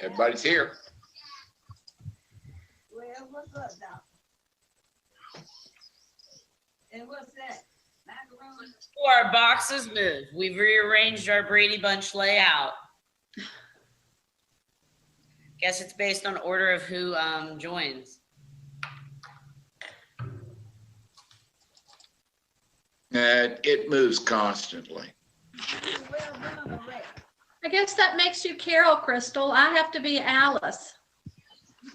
Everybody's here. Well, what's up, Doc? And what's that? Macaroni? Our boxes moved. We've rearranged our Brady Bunch layout. Guess it's based on order of who joins. It moves constantly. Well done, Ray. I guess that makes you Carol, Crystal. I have to be Alice. I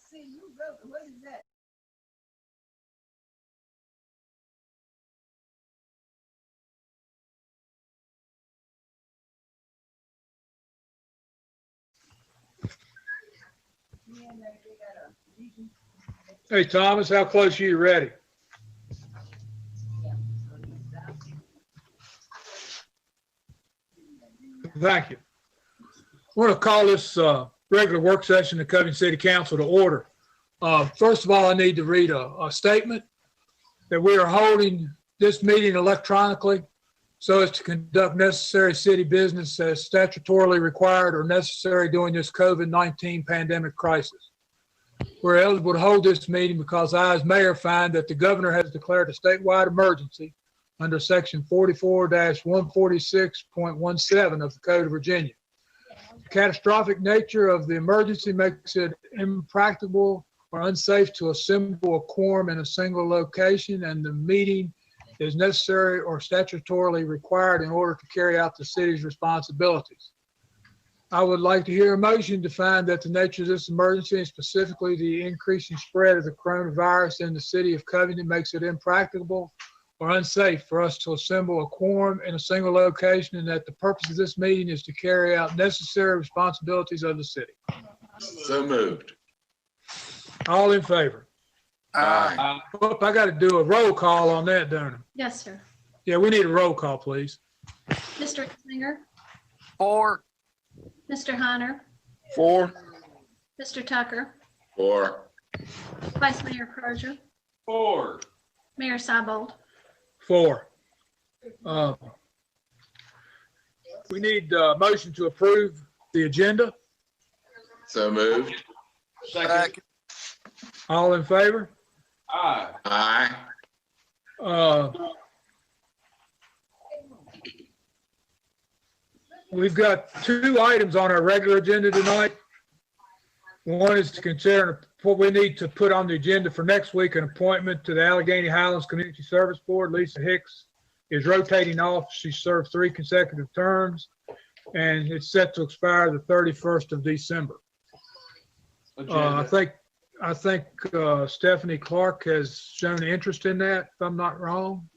see you wrote. What is that? Yeah, they got a meeting. Hey, Thomas, how close are you ready? Yeah, so you stop. Thank you. I want to call this regular work session of the Covington City Council to order. First of all, I need to read a statement that we are holding this meeting electronically so as to conduct necessary city business as statutorily required or necessary during this COVID-19 pandemic crisis. We're eligible to hold this meeting because I, as mayor, find that the governor has declared a statewide emergency under section 44-146.17 of the Code of Virginia. The catastrophic nature of the emergency makes it impracticable or unsafe to assemble a quorum in a single location, and the meeting is necessary or statutorily required in order to carry out the city's responsibilities. I would like to hear a motion to find that the nature of this emergency, and specifically the increasing spread of the coronavirus in the city of Covington, makes it impracticable or unsafe for us to assemble a quorum in a single location, and that the purpose of this meeting is to carry out necessary responsibilities of the city. So moved. All in favor? Aye. Oh, I got to do a roll call on that, don't I? Yes, sir. Yeah, we need a roll call, please. Mr. Singer, 4. Mr. Hunter, 4. Mr. Tucker, 4. Vice Mayor Crozier, 4. Mayor Seibold. 4. We need a motion to approve the agenda. So moved. Second. All in favor? Aye. Aye. We've got 2 items on our regular agenda tonight. One is to consider what we need to put on the agenda for next week, an appointment to the Allegheny Highlands Community Service Board. Lisa Hicks is rotating off. She served 3 consecutive terms, and it's set to expire the 31st of December. I think Stephanie Clark has shown interest in that, if I'm not wrong.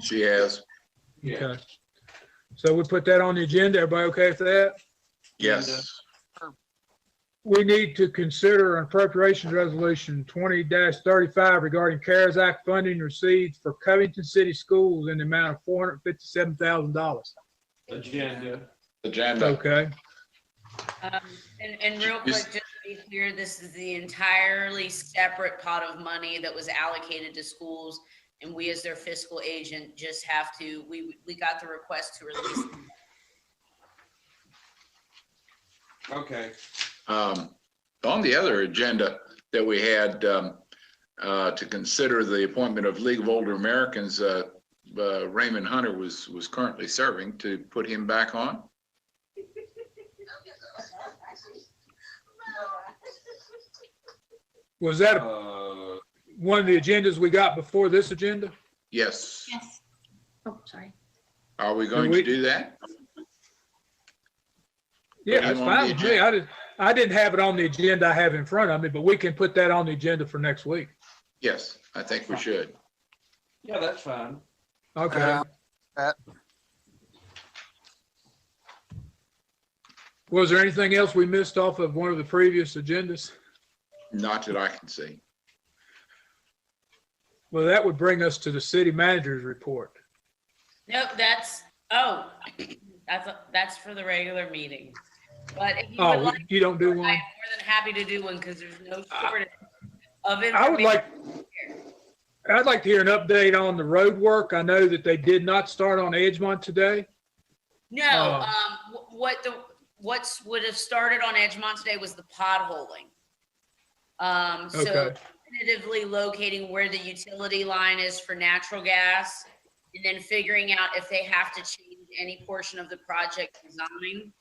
She has. Okay. So we put that on the agenda. Everybody okay with that? Yes. We need to consider an appropriations resolution 20-35 regarding CARES Act funding received for Covington City Schools in the amount of $457,000. Agenda. Agenda. Okay. And real quick, just to be clear, this is the entirely separate pot of money that was allocated to schools, and we as their fiscal agent just have to, we got the request to release them. Okay. On the other agenda that we had to consider the appointment of League of Older Americans, Raymond Hunter was currently serving, to put him back on. Was that Uh, one of the agendas we got before this agenda? Yes. Yes. Oh, sorry. Are we going to do that? Yeah, Put that's him on fine the with me. I didn't have it on the agenda I have in front of me, but we can put that on the agenda for next week. Yes, I think we should. yeah, that's fine. Okay. Was there anything else we missed off of one of the previous agendas? Not that I can see. Well, that would bring us to the city manager's report. Nope, I thought that's for the regular meeting. But if you would Oh, like, you don't do I'm more one? than happy to do one because there's no shortage of information. I'd like to hear an update on the road work. I know that they did not start on Edgemont today. No, would have started on Edgemont today was the potholing. So Okay. definitively locating where the utility line is for natural gas, and then figuring out if they have to change any portion of the project design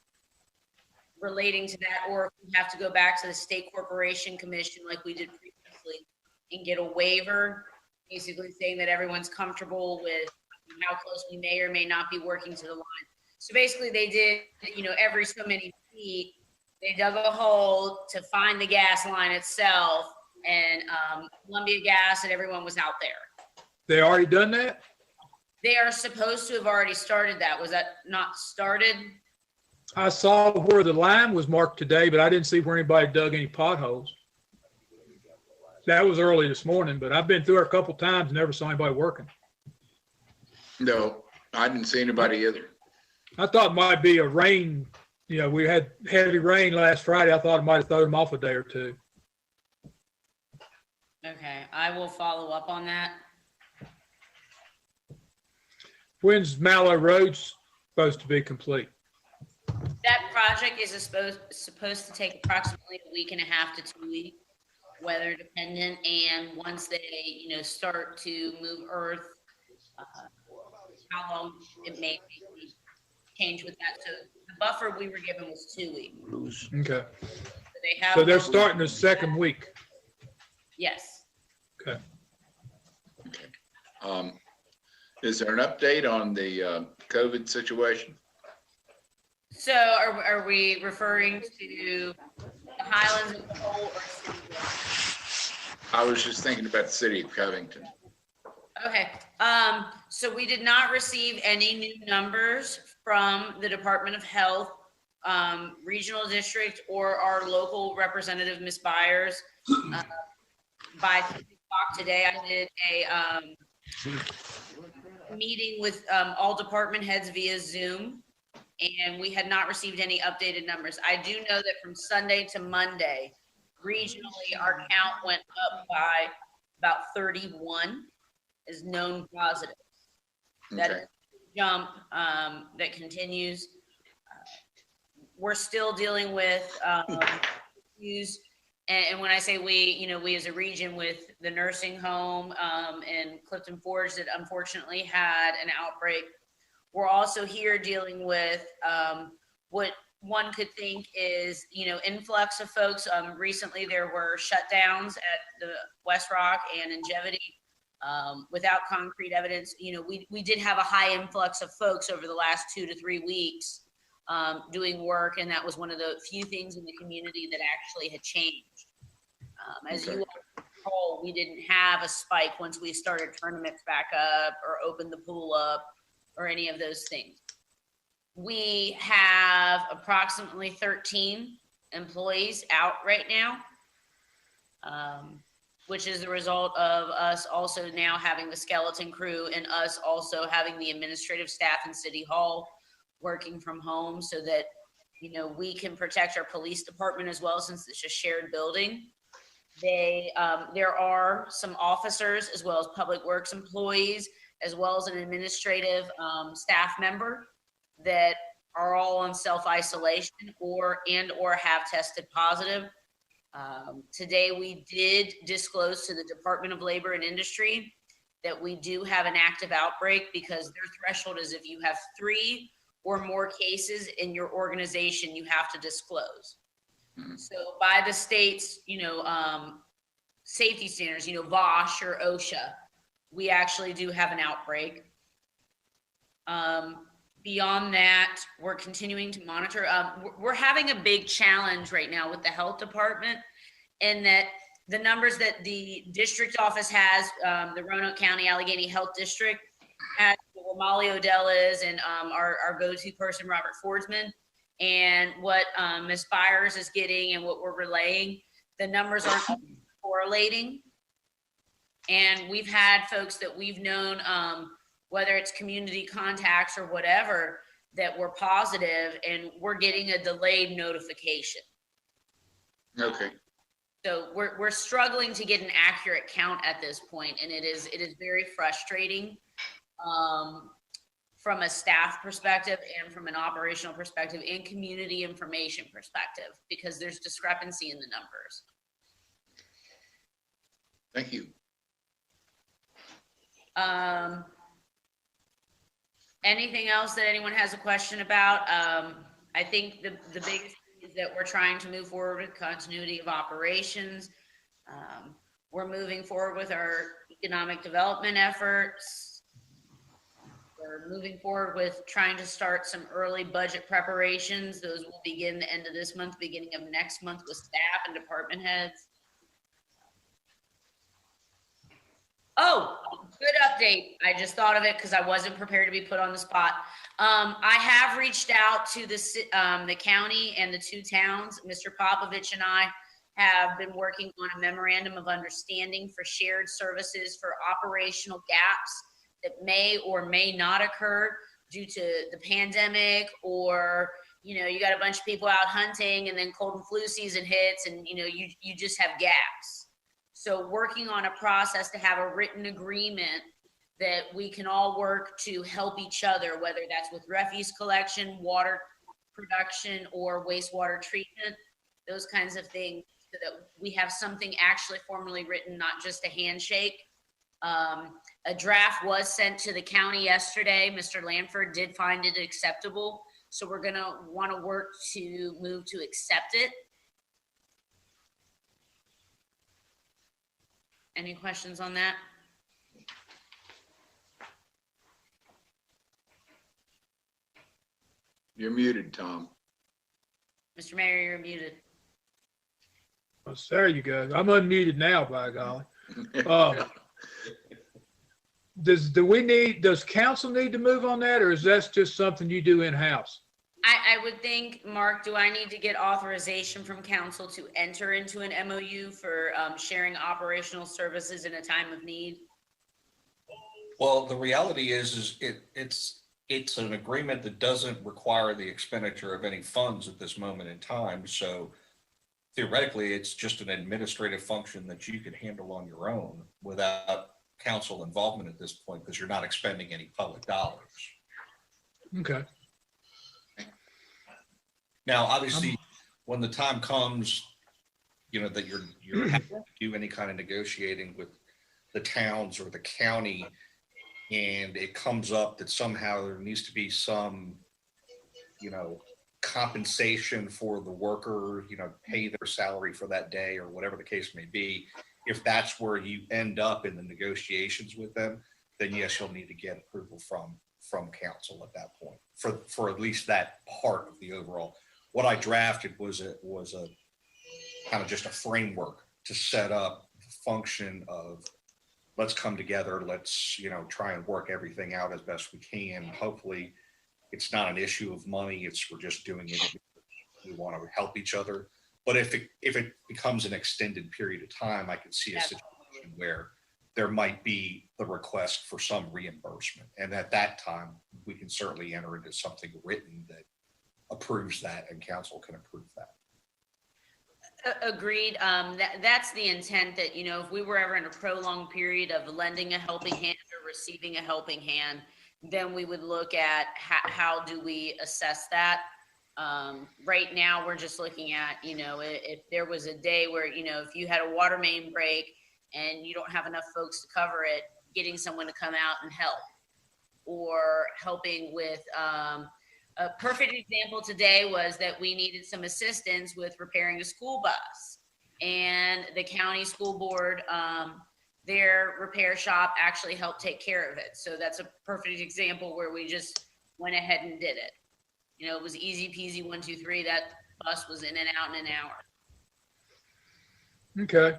relating to that, or if we have to go back to the State Corporation Commission like we did previously and get a waiver, basically saying that everyone's comfortable with how close we may or may not be working to the line. So basically they did, every so many feet, they dug a hole to find the gas line itself, and Columbia Gas and everyone was out there. They already done that? They are supposed to have already started that. Was that not started? I saw where the line was marked today, but I didn't see where anybody dug any potholes. That was early this morning, but I've been through it a couple times and never saw anybody working. No, I didn't see anybody either. I thought it might be a rain. We had heavy rain last Friday. I thought it might have thrown them off a day or two. Okay, I will follow up on that. When's Mallow Road supposed to be complete? That project is supposed to take approximately a week and a half to 2 weeks, weather dependent. And once they, start to move earth, how long it may change with that. So the buffer we were given was 2 weeks. Okay. So They're starting the second week. Yes. Okay. Is there an update on the COVID situation? So are we referring to the Highlands of the whole or city? I was just thinking about the city of Covington. Okay, so we did not receive any new numbers from the Department of Health, regional district, or our local representative, Ms. Byers. By 3 o'clock today, I did a meeting with all department heads via Zoom, and we had not received any updated numbers. I do know that from Sunday to Monday, regionally, our count went up by about 31 as known positives. That Okay. is a jump that continues. We're still dealing with issues, and when I say we, we as a region, with the nursing home in Clifton Forge that unfortunately had an outbreak. We're also here dealing with what one could think is, influx of folks. Recently, there were shutdowns at the West Rock and Ingevity without concrete evidence. We did have a high influx of folks over the last 2 to 3 weeks doing work, and that was one of the few things in the community that actually had changed. As you all recall, we didn't have a spike once we started tournaments back up or opened the pool up or any of those things. We have approximately 13 employees out right now, which is the result of us also now having the skeleton crew and us also having the administrative staff in City Hall working from home, so that, we can protect our police department as well, since it's a shared building. There are some officers as well as public works employees, as well as an administrative staff member that are all on self-isolation or have tested positive. Today, we did disclose to the Department of Labor and Industry that we do have an active outbreak, because their threshold is if you have 3 or more cases in your organization, you have to disclose. So by the state's, safety standards, VOSH or OSHA, we actually do have an outbreak. Beyond that, we're continuing to monitor. We're having a big challenge right now with the health department, in that the numbers that the district office has, the Roanoke County Allegheny Health District, has where Molly Odell is, and our go-to person, Robert Fordsman, and what Ms. Byers is getting and what we're relaying, the numbers aren't correlating. And we've had folks that we've known, whether it's community contacts or whatever, that were positive, and we're getting a delayed notification. Okay. So we're struggling to get an accurate count at this point, and it is very frustrating. from a staff perspective and from an operational perspective and community information perspective, because there's discrepancy in the numbers. Thank you. Anything else that anyone has a question about? I think the biggest thing is that we're trying to move forward with continuity of operations. We're moving forward with our economic development efforts. We're moving forward with trying to start some early budget preparations. Those will begin the end of this month, beginning of next month with staff and department heads. Oh, good update. I just thought of it because I wasn't prepared to be put on the spot. I have reached out to the county and the two towns. Mr. Popovich and I have been working on a memorandum of understanding for shared services for operational gaps that may or may not occur due to the pandemic, or, you know, you got a bunch of people out hunting and then cold and flu season hits and, you know, you just have gaps. So working on a process to have a written agreement that we can all work to help each other, whether that's with refuse collection, water production, or wastewater treatment, those kinds of things, so that we have something actually formally written, not just a handshake. A draft was sent to the county yesterday. Mr. Lanford did find it acceptable. So we're gonna wanna work to move to accept it. Any questions on that? You're muted, Tom. Mr. Mayor, you're muted. Oh, there you go. I'm unmuted now, by golly. Does council need to move on that, or is that just something you do in-house? I would think, Mark, do I need to get authorization from council to enter into an MOU for sharing operational services in a time of need? Well, the reality is it's an agreement that doesn't require the expenditure of any funds at this moment in time. So theoretically, it's just an administrative function that you can handle on your own without council involvement at this point, because you're not expending any public dollars. Okay. Now, obviously, when the time comes, you know, that you're having to do any kind of negotiating with the towns or the county, and it comes up that somehow there needs to be some, you know, compensation for the worker, you know, pay their salary for that day or whatever the case may be. If that's where you end up in the negotiations with them, then yes, you'll need to get approval from council at that point for at least that part of the overall. What I drafted was a kind of just a framework to set up the function of, let's come together, let's, you know, try and work everything out as best we can. Hopefully it's not an issue of money, we're just doing it. We want to help each other. But if it becomes an extended period of time, I could see a situation where there might be the request for some reimbursement. And at that time, we can certainly enter into something written that approves that, and council can approve that. Agreed. That's the intent, that, you know, if we were ever in a prolonged period of lending a helping hand or receiving a helping hand, then we would look at how do we assess that. Right now, we're just looking at, you know, if there was a day where, you know, if you had a water main break and you don't have enough folks to cover it, getting someone to come out and help, or helping with, a perfect example today was that we needed some assistance with repairing a school bus, and the county school board, their repair shop actually helped take care of it. So that's a perfect example where we just went ahead and did it. You know, it was easy peasy, 1, 2, 3. That bus was in and out in an hour. Okay.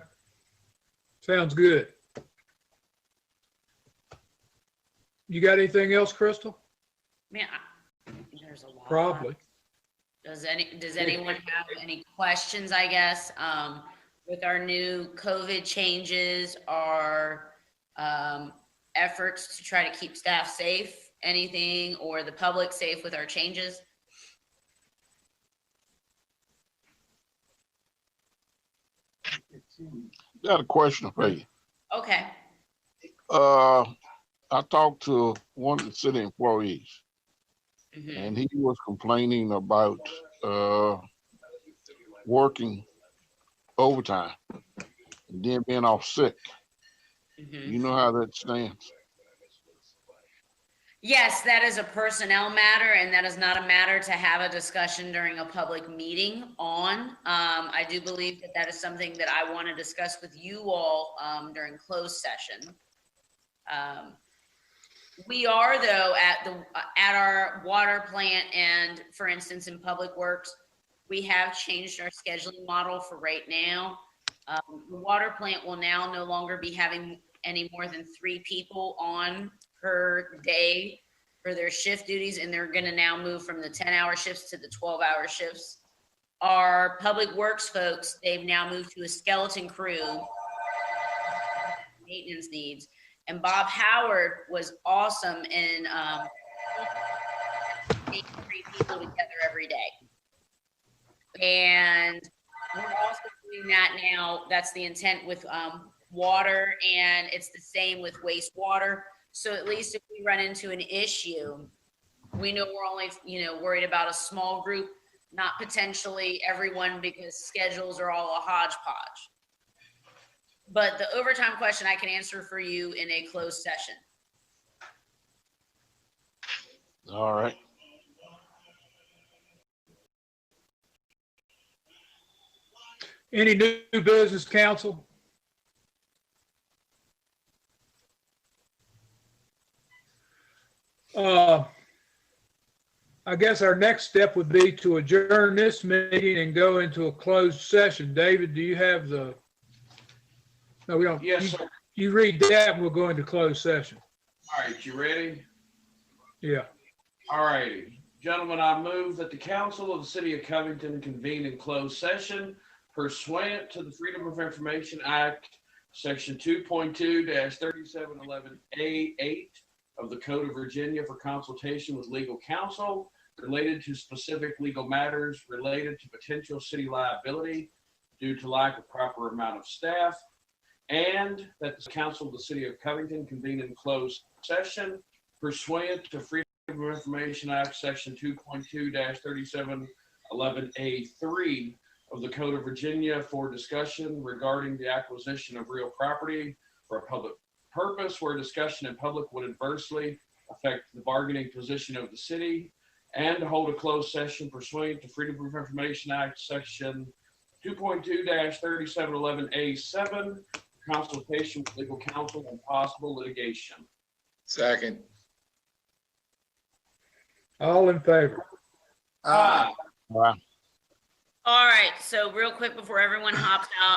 Sounds good. You got anything else, Crystal? Man, there's a lot. Probably. Does anyone have any questions, I guess, with our new COVID changes, our efforts to try to keep staff safe, anything, or the public safe with our changes? Got a question for you. Okay. I talked to one of the city employees, Mhm. and he was complaining about working overtime and then being off sick. Mhm. You know how that stands. Yes, that is a personnel matter, and that is not a matter to have a discussion during a public meeting on. I do believe that that is something that I want to discuss with you all during closed session. We are though at our water plant, and for instance in Public Works, we have changed our scheduling model for right now. The water plant will now no longer be having any more than 3 people on per day for their shift duties, and they're going to now move from the 10-hour shifts to the 12-hour shifts. Our Public Works folks, they've now moved to a skeleton crew, maintenance needs. And Bob Howard was awesome in getting 3 people together every day. And we're also doing that now. That's the intent with water, and it's the same with wastewater. So at least if we run into an issue, we know we're only, worried about a small group, not potentially everyone, because schedules are all a hodgepodge. But the overtime question I can answer for you in a closed session. All right. Any new business, council? I guess our next step would be to adjourn this meeting and go into a closed session. David, do you have the? No, we don't. Yes, sir. You read that and we'll go into closed session. All right, you ready? Yeah. All righty. Gentlemen, I move that the council of the city of Covington convene in closed session pursuant to the Freedom of Information Act, section 2.2-3711A8 of the Code of Virginia for consultation with legal counsel related to specific legal matters related to potential city liability due to lack of proper amount of staff, and that the council of the city of Covington convene in closed session pursuant to Freedom of Information Act, section 2.2-3711A3 of the Code of Virginia for discussion regarding the acquisition of real property for a public purpose where discussion in public would adversely affect the bargaining position of the city, and to hold a closed session pursuant to Freedom of Information Act, section 2.2-3711A7, consultation with legal counsel and possible litigation. Second. All in favor? Aye. All right, so real quick before everyone hops out,